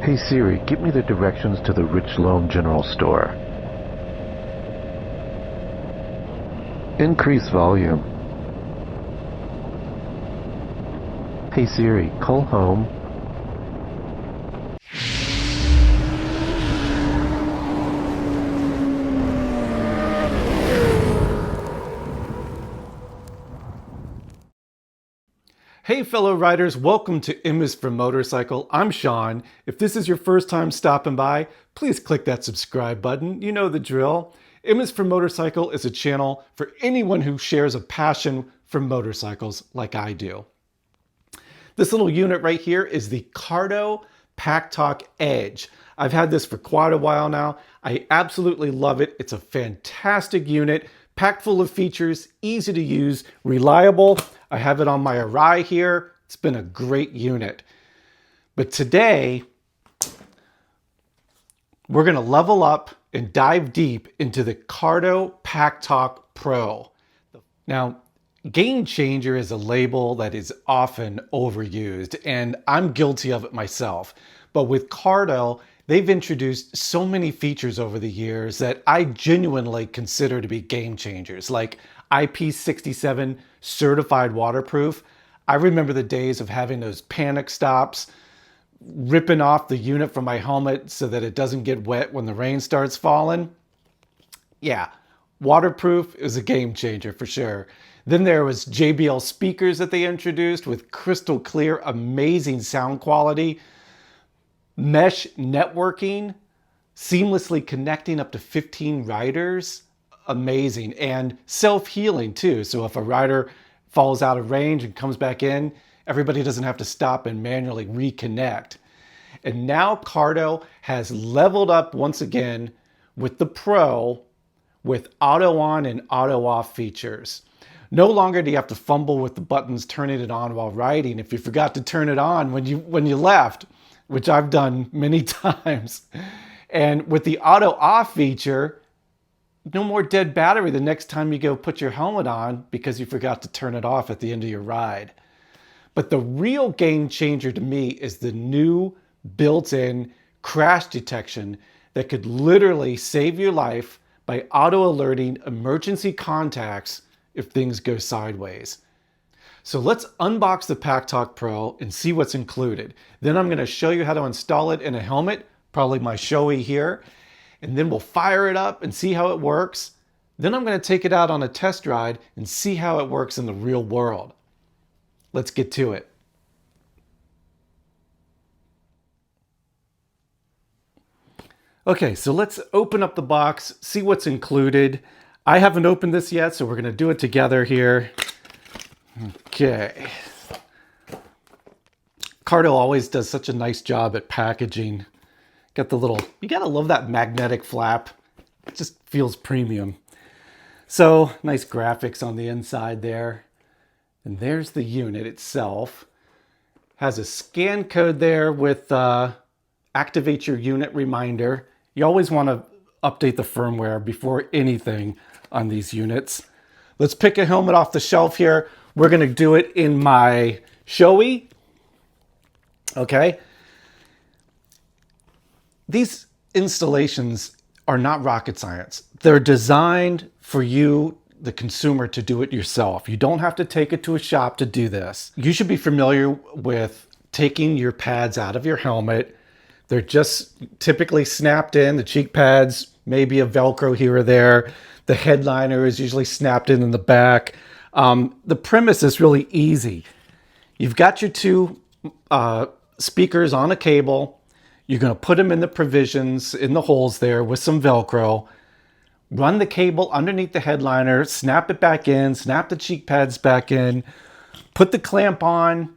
Hey Siri, give me the directions to the Rich Loan General Store. Increase volume. Hey Siri, call home. Hey fellow riders, welcome to M is for Motorcycle. I'm Sean. If this is your first time stopping by, please click that subscribe button. You know the drill. M is for Motorcycle is a channel for anyone who shares a passion for motorcycles like I do. This little unit right here is the Cardo Packtalk Edge. I've had this for quite a while now. I absolutely love it. It's a fantastic unit, packed full of features, easy to use, reliable. I have it on my Arai here. It's been a great unit. But today, we're going to level up and dive deep into the Cardo Packtalk PRO. Now, game changer is a label that is often overused, and I'm guilty of it myself. But with Cardo, they've introduced so many features over the years that I genuinely consider to be game changers, like IP67 certified waterproof. I remember the days of having those panic stops, ripping off the unit from my helmet so that it doesn't get wet when the rain starts falling. Yeah, waterproof is a game changer for sure. Then there was JBL speakers that they introduced with crystal clear, amazing sound quality, mesh networking, seamlessly connecting up to 15 riders, amazing, and self-healing too. So if a rider falls out of range and comes back in, everybody doesn't have to stop and manually reconnect. And now Cardo has leveled up once again with the Pro with auto on and auto off features. No longer do you have to fumble with the buttons turning it on while riding if you forgot to turn it on when you left, which I've done many times. And with the auto off feature, no more dead battery the next time you go put your helmet on because you forgot to turn it off at the end of your ride. But the real game changer to me is the new built-in crash detection that could literally save your life by auto alerting emergency contacts if things go sideways. So let's unbox the Packtalk Pro and see what's included. Then I'm going to show you how to install it in a helmet, probably my Shoei here, and then we'll fire it up and see how it works. Then I'm going to take it out on a test ride and see how it works in the real world. Let's get to it. Okay, so let's open up the box, see what's included. I haven't opened this yet, so we're going to do it together here. Okay. Cardo always does such a nice job at packaging. Got the little, you gotta love that magnetic flap. It just feels premium. So nice graphics on the inside there. And there's the unit itself. Has a scan code there with activate your unit reminder. You always want to update the firmware before anything on these units. Let's pick a helmet off the shelf here. We're going to do it in my Shoei. Okay. These installations are not rocket science. They're designed for you, the consumer, to do it yourself. You don't have to take it to a shop to do this. You should be familiar with taking your pads out of your helmet. They're just typically snapped in, the cheek pads, maybe a Velcro here or there. The headliner is usually snapped in the back. The premise is really easy. You've got your two speakers on a cable. You're going to put them in the provisions, in the holes there with some Velcro. Run the cable underneath the headliner, snap it back in, snap the cheek pads back in, put the clamp on.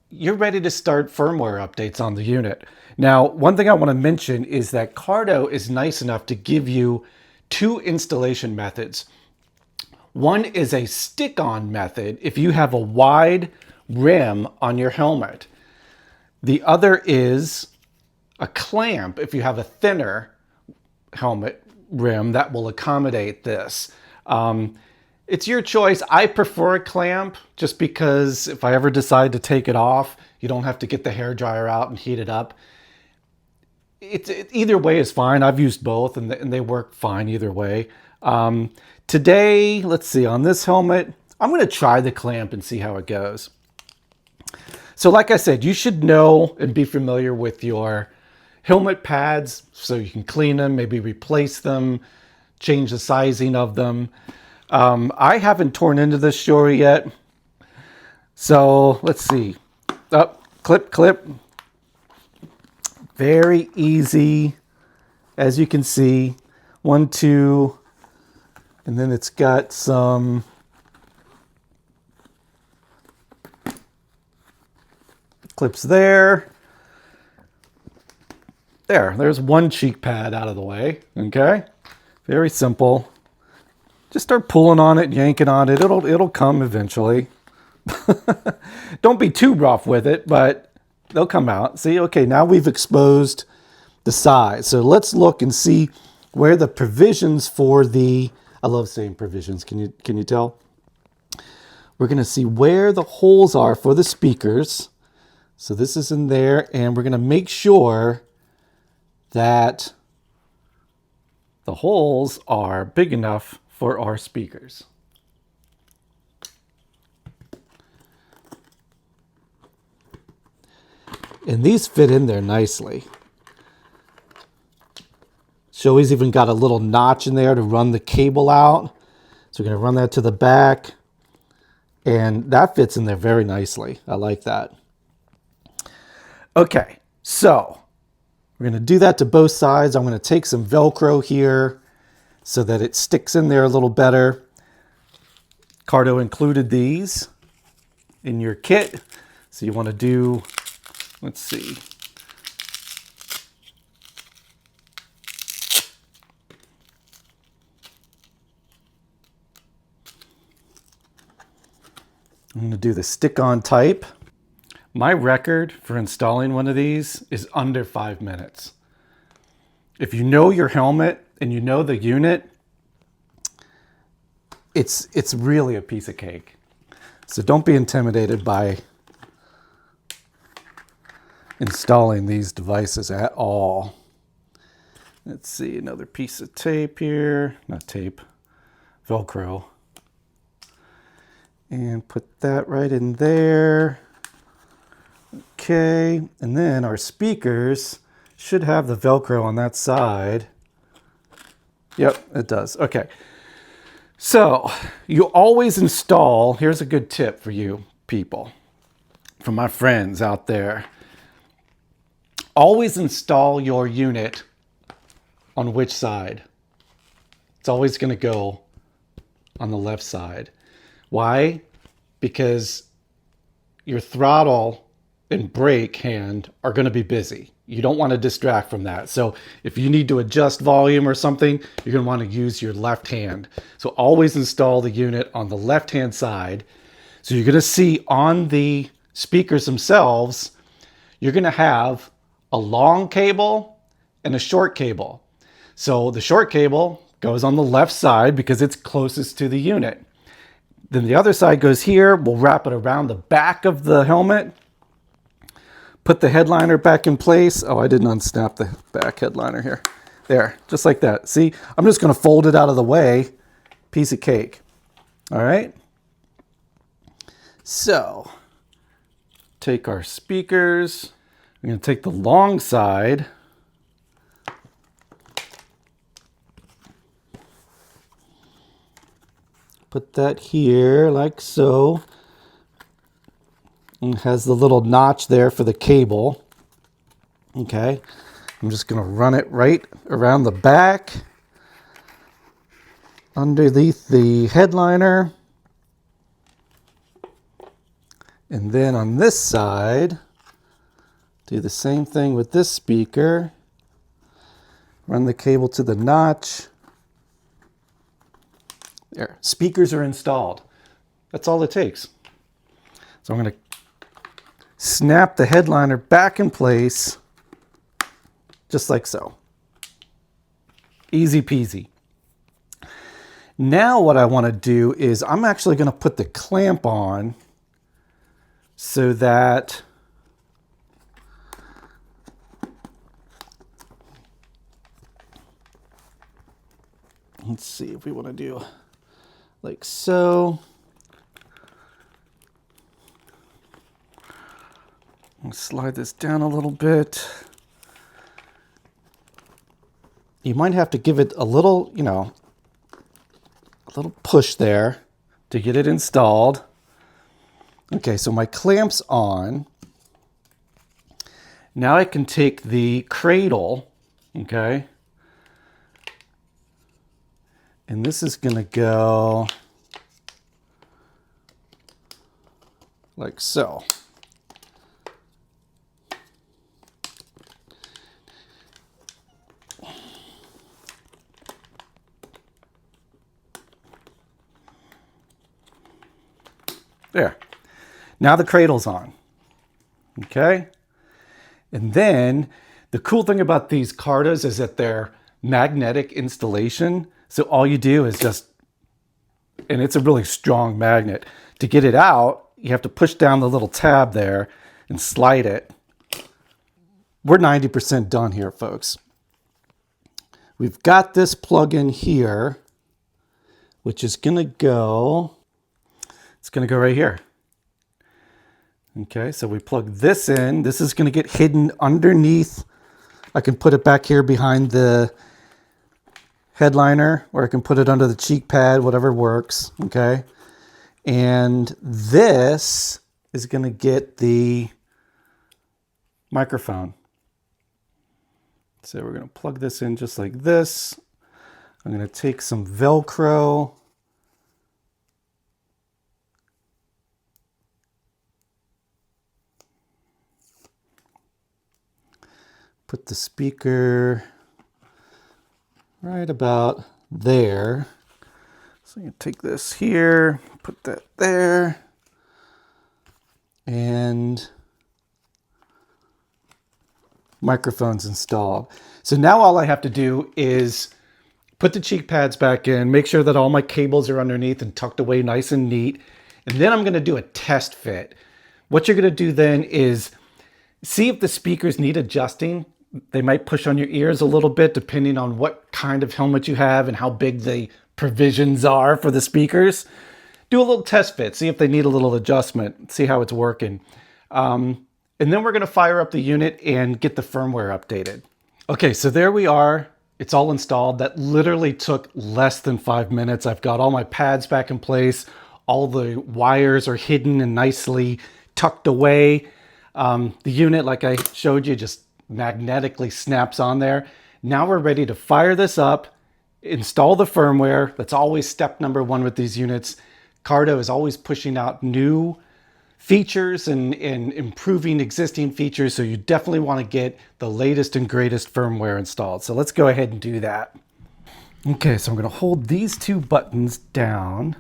You're ready to start firmware updates on the unit. Now, one thing I want to mention is that Cardo is nice enough to give you two installation methods. One is a stick-on method if you have a wide rim on your helmet. The other is a clamp if you have a thinner helmet rim that will accommodate this. It's your choice. I prefer a clamp just because if I ever decide to take it off, you don't have to get the hairdryer out and heat it up. either way is fine. I've used both, and they work fine either way. Today, let's see, on this helmet, I'm going to try the clamp and see how it goes. So like I said, you should know and be familiar with your helmet pads so you can clean them, maybe replace them, change the sizing of them. I haven't torn into this shore yet. So let's see. Up, clip, clip. Very easy, as you can see. 1, 2, and then it's got some clips there. There's one cheek pad out of the way. Okay, very simple. Just start pulling on it, yanking on it. It'll come eventually. Don't be too rough with it, but they'll come out. See, okay, now we've exposed the size. So let's look and see where the provisions for the, I love saying provisions. Can you tell? We're going to see where the holes are for the speakers. So this is in there, and we're going to make sure that the holes are big enough for our speakers. And these fit in there nicely. Joey's even got a little notch in there to run the cable out. So we're going to run that to the back. And that fits in there very nicely. I like that. Okay, so we're going to do that to both sides. I'm going to take some Velcro here so that it sticks in there a little better. Cardo included these in your kit. So you want to do, let's see. I'm going to do the stick-on type. My record for installing one of these is under 5 minutes. If you know your helmet and you know the unit, it's really a piece of cake. So don't be intimidated by installing these devices at all. Let's see, another piece of tape here. Not tape, Velcro. And put that right in there. Okay, and then our speakers should have the Velcro on that side. Yep, it does. Okay, so you always install, here's a good tip for you people, for my friends out there. Always install your unit on which side? It's always going to go on the left side. Why? Because your throttle and brake hand are going to be busy. You don't want to distract from that. So if you need to adjust volume or something, you're going to want to use your left hand. So always install the unit on the left-hand side. So you're going to see on the speakers themselves, you're going to have a long cable and a short cable. So the short cable goes on the left side because it's closest to the unit. Then the other side goes here. We'll wrap it around the back of the helmet. Put the headliner back in place. Oh, I didn't unsnap the back headliner here. There, just like that. See, I'm just going to fold it out of the way. Piece of cake. All right. So, take our speakers. I'm going to take the long side. Put that here like so. And it has the little notch there for the cable. Okay. I'm just going to run it right around the back, underneath the headliner. And then on this side, do the same thing with this speaker. Run the cable to the notch. There, speakers are installed. That's all it takes. So I'm going to snap the headliner back in place, just like so. Easy peasy. Now what I want to do is I'm actually going to put the clamp on so that Let's see if we want to do like so. I'll slide this down a little bit. You might have to give it a little, a little push there to get it installed. Okay, so my clamp's on. Now I can take the cradle, okay, and this is going to go like so. There. Now the cradle's on. Okay? And then the cool thing about these Cardos is that they're magnetic installation. So all you do is just, and it's a really strong magnet. To get it out, you have to push down the little tab there and slide it. We're 90% done here, folks. We've got this plug-in here, which is going to go, it's going to go right here. Okay, so we plug this in. This is going to get hidden underneath. I can put it back here behind the headliner, or I can put it under the cheek pad, whatever works. Okay, and this is going to get the microphone. So we're going to plug this in just like this. I'm going to take some Velcro. Put the speaker right about there. So you take this here, put that there, and microphone's installed. So now all I have to do is put the cheek pads back in, make sure that all my cables are underneath and tucked away nice and neat. And then I'm going to do a test fit. What you're going to do then is see if the speakers need adjusting. They might push on your ears a little bit depending on what kind of helmet you have and how big the provisions are for the speakers. Do a little test fit, see if they need a little adjustment, see how it's working. And then we're going to fire up the unit and get the firmware updated. Okay, so there we are. It's all installed. That literally took less than 5 minutes. I've got all my pads back in place. All the wires are hidden and nicely tucked away. The unit, like I showed you, just magnetically snaps on there. Now we're ready to fire this up, install the firmware. That's always step number one with these units. Cardo is always pushing out new features and improving existing features, so you definitely want to get the latest and greatest firmware installed. So let's go ahead and do that. Okay, so I'm going to hold these two buttons down,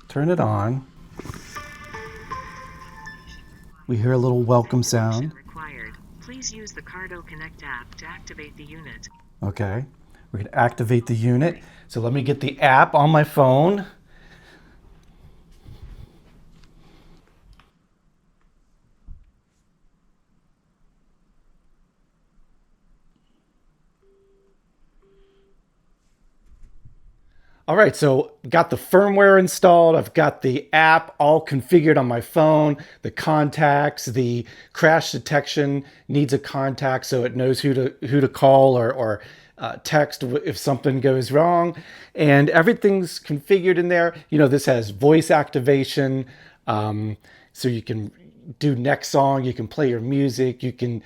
turn it on. We hear a little welcome sound. Please use the Cardo Connect app to activate the unit. Okay, we're going to activate the unit. So let me get the app on my phone. All right, so got the firmware installed. I've got the app all configured on my phone. The contacts, the crash detection needs a contact so it knows who to call or text if something goes wrong. And everything's configured in there. You know, this has voice activation, so you can do next song. You can play your music. You can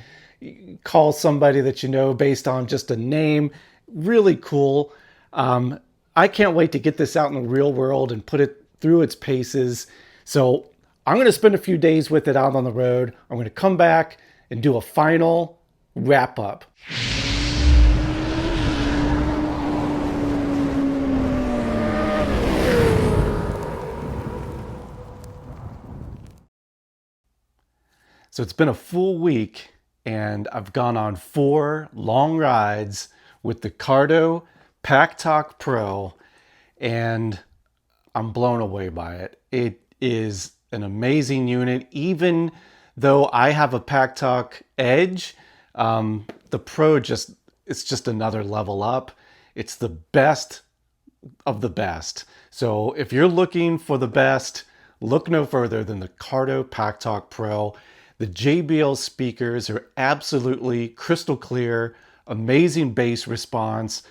call somebody that you know based on just a name. Really cool. I can't wait to get this out in the real world and put it through its paces. So I'm going to spend a few days with it out on the road. I'm going to come back and do a final wrap up. So it's been a full week and I've gone on 4 long rides with the Cardo Packtalk PRO, and I'm blown away by it. It is an amazing unit. Even though I have a Packtalk Edge, the Pro it's just another level up. It's the best of the best. So if you're looking for the best, look no further than the Cardo Packtalk PRO. The JBL speakers are absolutely crystal clear, amazing bass response.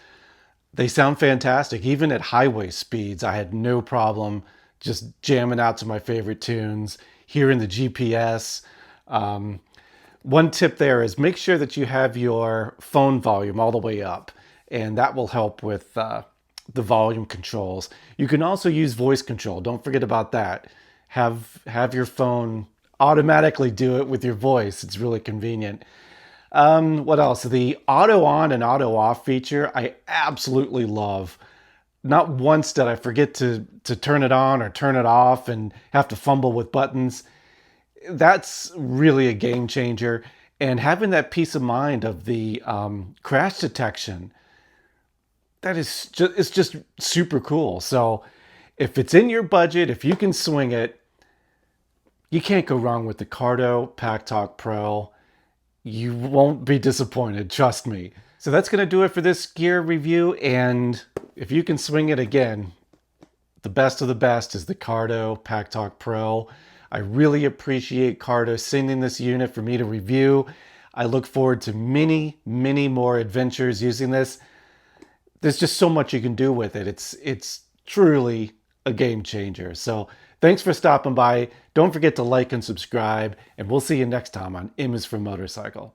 They sound fantastic. Even at highway speeds, I had no problem just jamming out to my favorite tunes, hearing the GPS. One tip there is make sure that you have your phone volume all the way up, and that will help with the volume controls. You can also use voice control. Don't forget about that. Have your phone automatically do it with your voice. It's really convenient. What else? The auto on and auto off feature, I absolutely love. Not once did I forget to turn it on or turn it off and have to fumble with buttons. That's really a game changer. And having that peace of mind of the crash detection, that is just, it's just super cool. So if it's in your budget, if you can swing it, you can't go wrong with the Cardo Packtalk PRO. You won't be disappointed, trust me. So that's going to do it for this gear review. And if you can swing it again, the best of the best is the Cardo Packtalk PRO. I really appreciate Cardo sending this unit for me to review. I look forward to many, many more adventures using this. There's just so much you can do with it. It's truly a game changer. So thanks for stopping by. Don't forget to like and subscribe, and we'll see you next time on M is for Motorcycle.